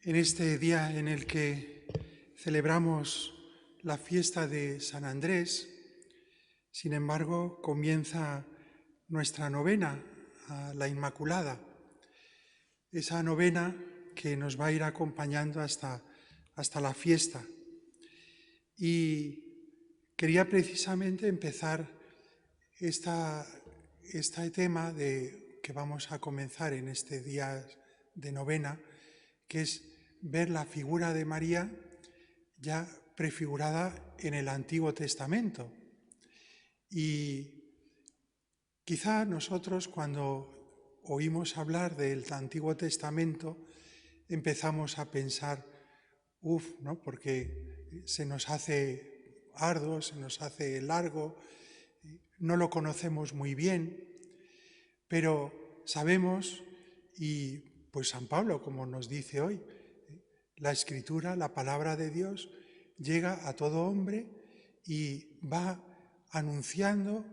En este día en el que celebramos la fiesta de San Andrés, sin embargo, comienza nuestra novena a la Inmaculada, esa novena que nos va a ir acompañando hasta la fiesta. Y quería precisamente empezar este tema que vamos a comenzar en este día de novena, que es ver la figura de María ya prefigurada en el Antiguo Testamento. Y quizá nosotros, cuando oímos hablar del Antiguo Testamento, empezamos a pensar, ¿no? Porque se nos hace arduo, se nos hace largo, no lo conocemos muy bien, pero sabemos, y pues San Pablo, como nos dice hoy, la Escritura, la palabra de Dios, llega a todo hombre y va anunciando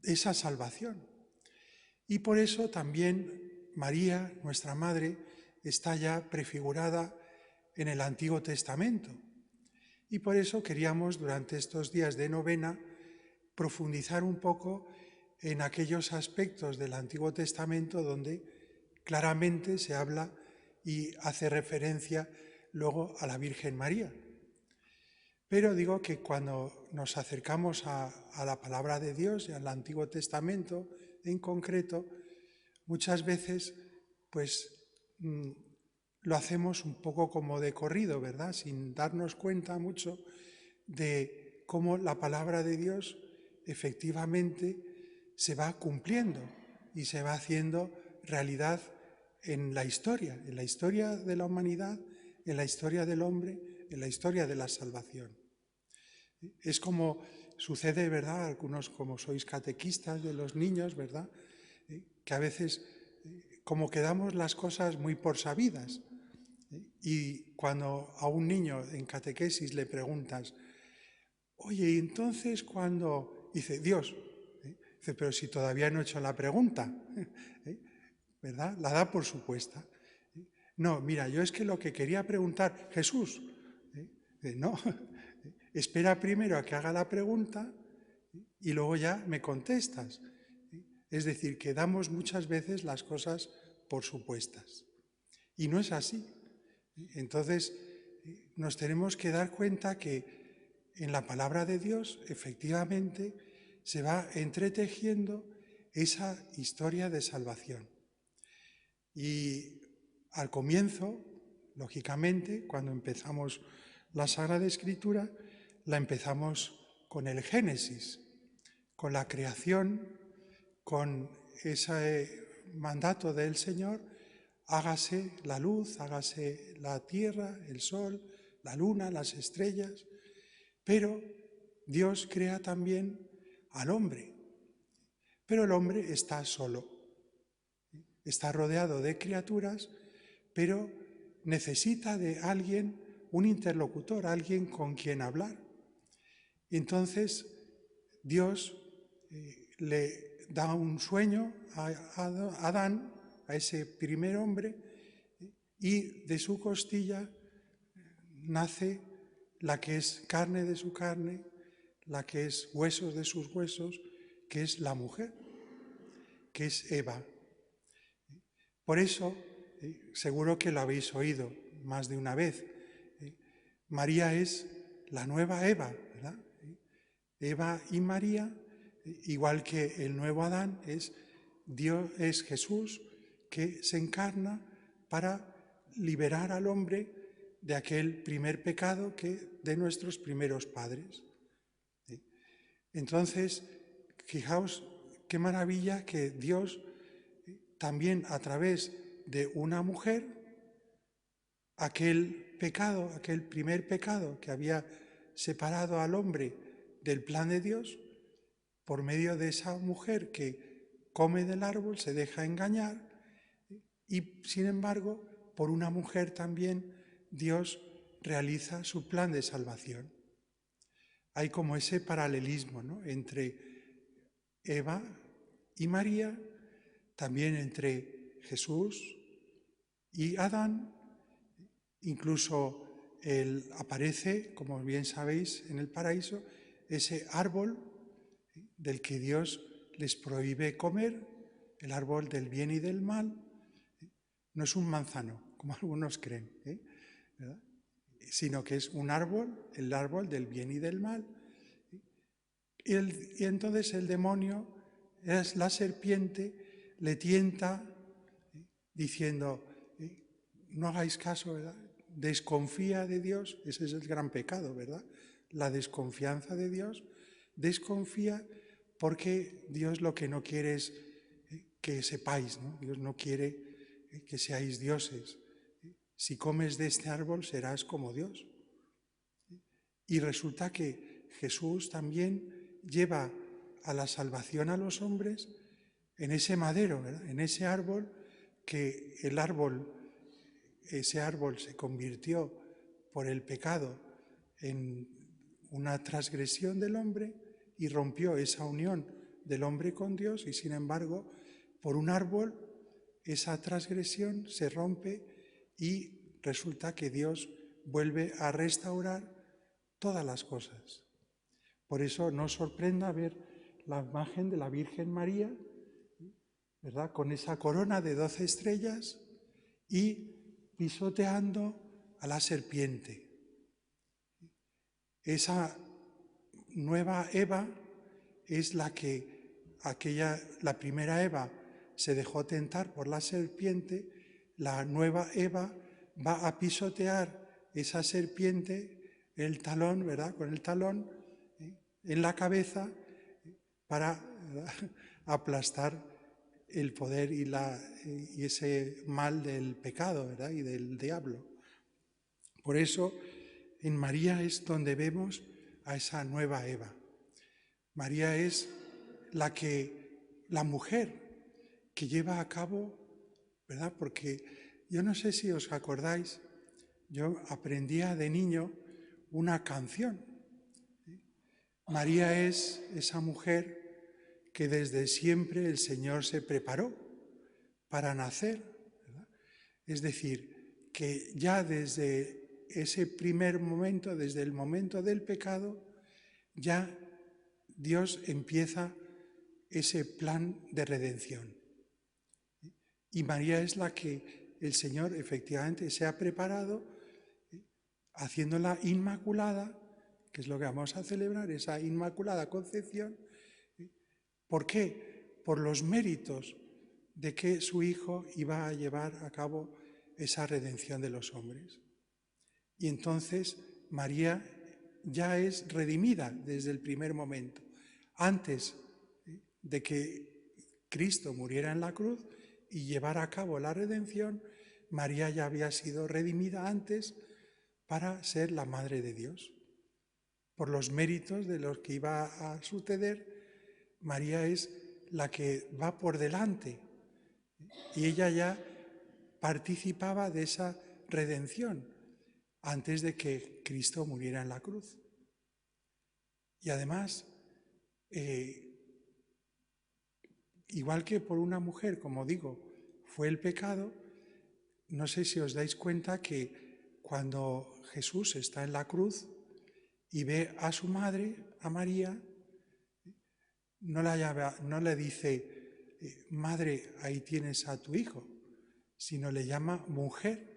esa salvación. Y por eso también María, nuestra Madre, está ya prefigurada en el Antiguo Testamento. Y por eso queríamos, durante estos días de novena, profundizar un poco en aquellos aspectos del Antiguo Testamento donde claramente se habla y hace referencia luego a la Virgen María. Pero digo que cuando nos acercamos a la palabra de Dios y al Antiguo Testamento en concreto, muchas veces pues lo hacemos un poco como de corrido, ¿verdad? Sin darnos cuenta mucho de cómo la palabra de Dios efectivamente se va cumpliendo y se va haciendo realidad en la historia de la humanidad, en la historia del hombre, en la historia de la salvación. Es como sucede, ¿verdad? Algunos, como sois catequistas de los niños, ¿verdad? Que a veces como que damos las cosas muy por sabidas. Y cuando a un niño en catequesis le preguntas, oye, ¿y entonces cuando? Dice, Dios. Dice, pero si todavía no he hecho la pregunta, ¿verdad? La da por supuesta. No, mira, yo es que lo que quería preguntar, Jesús, dice, no, espera primero a que haga la pregunta y luego ya me contestas. Es decir, que damos muchas veces las cosas por supuestas. Y no es así. Entonces, nos tenemos que dar cuenta que en la palabra de Dios, efectivamente, se va entretejiendo esa historia de salvación. Y al comienzo, lógicamente, cuando empezamos la Sagrada Escritura, la empezamos con el Génesis, con la creación, con ese mandato del Señor, hágase la luz, hágase la tierra, el sol, la luna, las estrellas, pero Dios crea también al hombre, pero el hombre está solo, está rodeado de criaturas, pero necesita de alguien, un interlocutor, alguien con quien hablar. Entonces Dios le da un sueño a Adán, a ese primer hombre, y de su costilla nace la que es carne de su carne, la que es huesos de sus huesos, que es la mujer, que es Eva. Por eso, seguro que lo habéis oído más de una vez, María es la nueva Eva, ¿verdad? Eva y María, igual que el nuevo Adán, Dios, es Jesús que se encarna para liberar al hombre de aquel primer pecado de nuestros primeros padres. Entonces, fijaos qué maravilla que Dios también a través de una mujer, aquel pecado, aquel primer pecado que había separado al hombre del plan de Dios, por medio de esa mujer que come del árbol, se deja engañar, y sin embargo, por una mujer también Dios realiza su plan de salvación. Hay como ese paralelismo, ¿no?, entre Eva y María, también entre Jesús y Adán, Incluso aparece, como bien sabéis, en el paraíso, ese árbol del que Dios les prohíbe comer, el árbol del bien y del mal. No es un manzano, como algunos creen, ¿verdad? Sino que es un árbol, el árbol del bien y del mal. Y entonces el demonio, es la serpiente, le tienta diciendo, no hagáis caso, ¿verdad? Desconfía de Dios, ese es el gran pecado, ¿verdad? La desconfianza de Dios, desconfía porque Dios lo que no quiere es que sepáis, ¿no? Dios no quiere que seáis dioses. Si comes de este árbol serás como Dios. Y resulta que Jesús también lleva a la salvación a los hombres en ese madero, ¿verdad? En ese árbol, que ese árbol se convirtió por el pecado en una transgresión del hombre y rompió esa unión del hombre con Dios, y sin embargo, por un árbol esa transgresión se rompe y resulta que Dios vuelve a restaurar todas las cosas. Por eso no sorprenda ver la imagen de la Virgen María, ¿verdad?, con esa corona de 12 estrellas y pisoteando a la serpiente. Esa nueva Eva es la primera Eva se dejó tentar por la serpiente, la nueva Eva va a pisotear esa serpiente, el talón, ¿verdad?, con el talón en la cabeza para, ¿verdad?, aplastar el poder y ese mal del pecado, ¿verdad?, y del diablo. Por eso en María es donde vemos a esa nueva Eva. María es la mujer que lleva a cabo, ¿verdad? Porque yo no sé si os acordáis, yo aprendía de niño una canción. María es esa mujer que desde siempre el Señor se preparó para nacer, ¿verdad? Es decir, que ya desde ese primer momento, desde el momento del pecado, ya Dios empieza ese plan de redención. Y María es la que el Señor efectivamente se ha preparado, haciéndola inmaculada, que es lo que vamos a celebrar, esa inmaculada concepción. ¿Por qué? Por los méritos de que su Hijo iba a llevar a cabo esa redención de los hombres. Y entonces María ya es redimida desde el primer momento. Antes de que Cristo muriera en la cruz y llevara a cabo la redención, María ya había sido redimida antes para ser la Madre de Dios. Por los méritos de los que iba a suceder, María es la que va por delante y ella ya participaba de esa redención antes de que Cristo muriera en la cruz. Y además, igual que por una mujer, como digo, fue el pecado, no sé si os dais cuenta que cuando Jesús está en la cruz y ve a su madre, a María, no le dice, madre, ahí tienes a tu hijo, sino le llama mujer.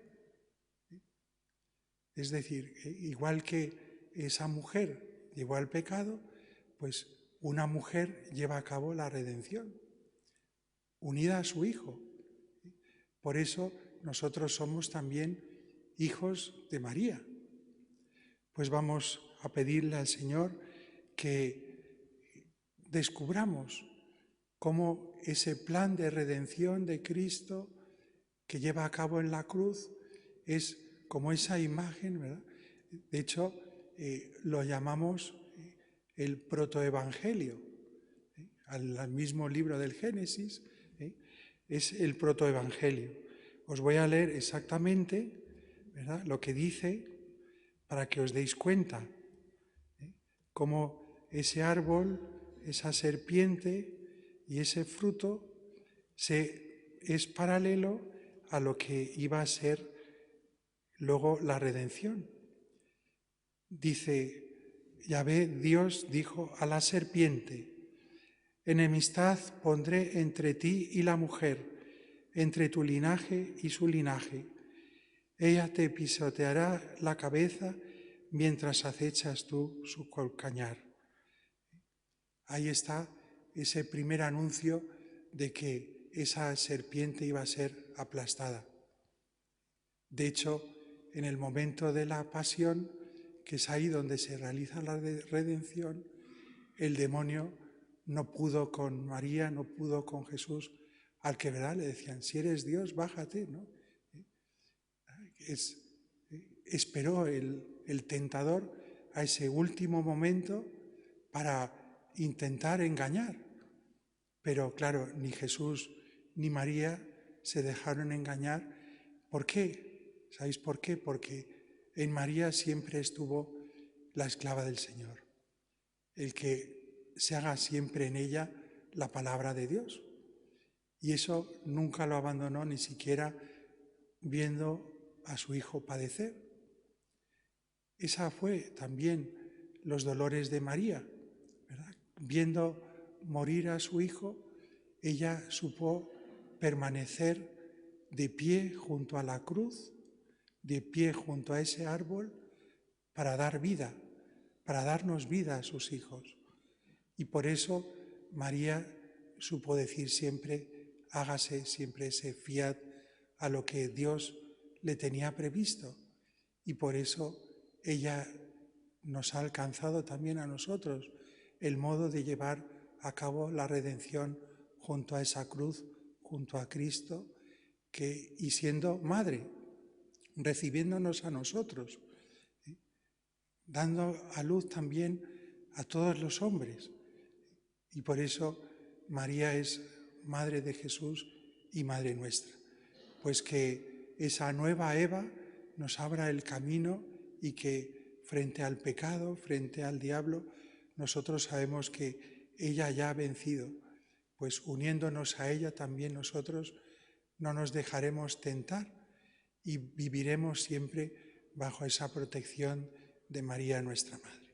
Es decir, igual que esa mujer llevó al pecado, pues una mujer lleva a cabo la redención, unida a su hijo. Por eso nosotros somos también hijos de María. Pues vamos a pedirle al Señor que descubramos cómo ese plan de redención de Cristo que lleva a cabo en la cruz es como esa imagen, ¿verdad? De hecho, lo llamamos el protoevangelio. Al mismo libro del Génesis, es el protoevangelio. Os voy a leer exactamente, ¿verdad?, lo que dice para que os deis cuenta cómo ese árbol, esa serpiente y ese fruto es paralelo a lo que iba a ser Luego la redención. Dice, Yahvé, Dios dijo a la serpiente, enemistad pondré entre ti y la mujer, entre tu linaje y su linaje. Ella te pisoteará la cabeza mientras acechas tú su calcañar. Ahí está ese primer anuncio de que esa serpiente iba a ser aplastada. De hecho, en el momento de la pasión, que es ahí donde se realiza la redención, el demonio no pudo con María, no pudo con Jesús, al que, ¿verdad?, le decían, si eres Dios, bájate, ¿no? Esperó el tentador a ese último momento para intentar engañar. Pero claro, ni Jesús ni María se dejaron engañar. ¿Por qué? ¿Sabéis por qué? Porque en María siempre estuvo la esclava del Señor, el que se haga siempre en ella la palabra de Dios. Y eso nunca lo abandonó, ni siquiera viendo a su hijo padecer. Esa fue también los dolores de María, ¿verdad? Viendo morir a su hijo, ella supo permanecer de pie junto a la cruz, de pie junto a ese árbol, para dar vida, para darnos vida a sus hijos. Y por eso María supo decir siempre, hágase siempre ese fiat a lo que Dios le tenía previsto. Y por eso ella nos ha alcanzado también a nosotros el modo de llevar a cabo la redención junto a esa cruz, junto a Cristo, y siendo madre, recibiéndonos a nosotros, dando a luz también a todos los hombres. Y por eso María es madre de Jesús y madre nuestra. Pues que esa nueva Eva nos abra el camino y que frente al pecado, frente al diablo, nosotros sabemos que ella ya ha vencido. Pues uniéndonos a ella también nosotros no nos dejaremos tentar y viviremos siempre bajo esa protección de María nuestra Madre.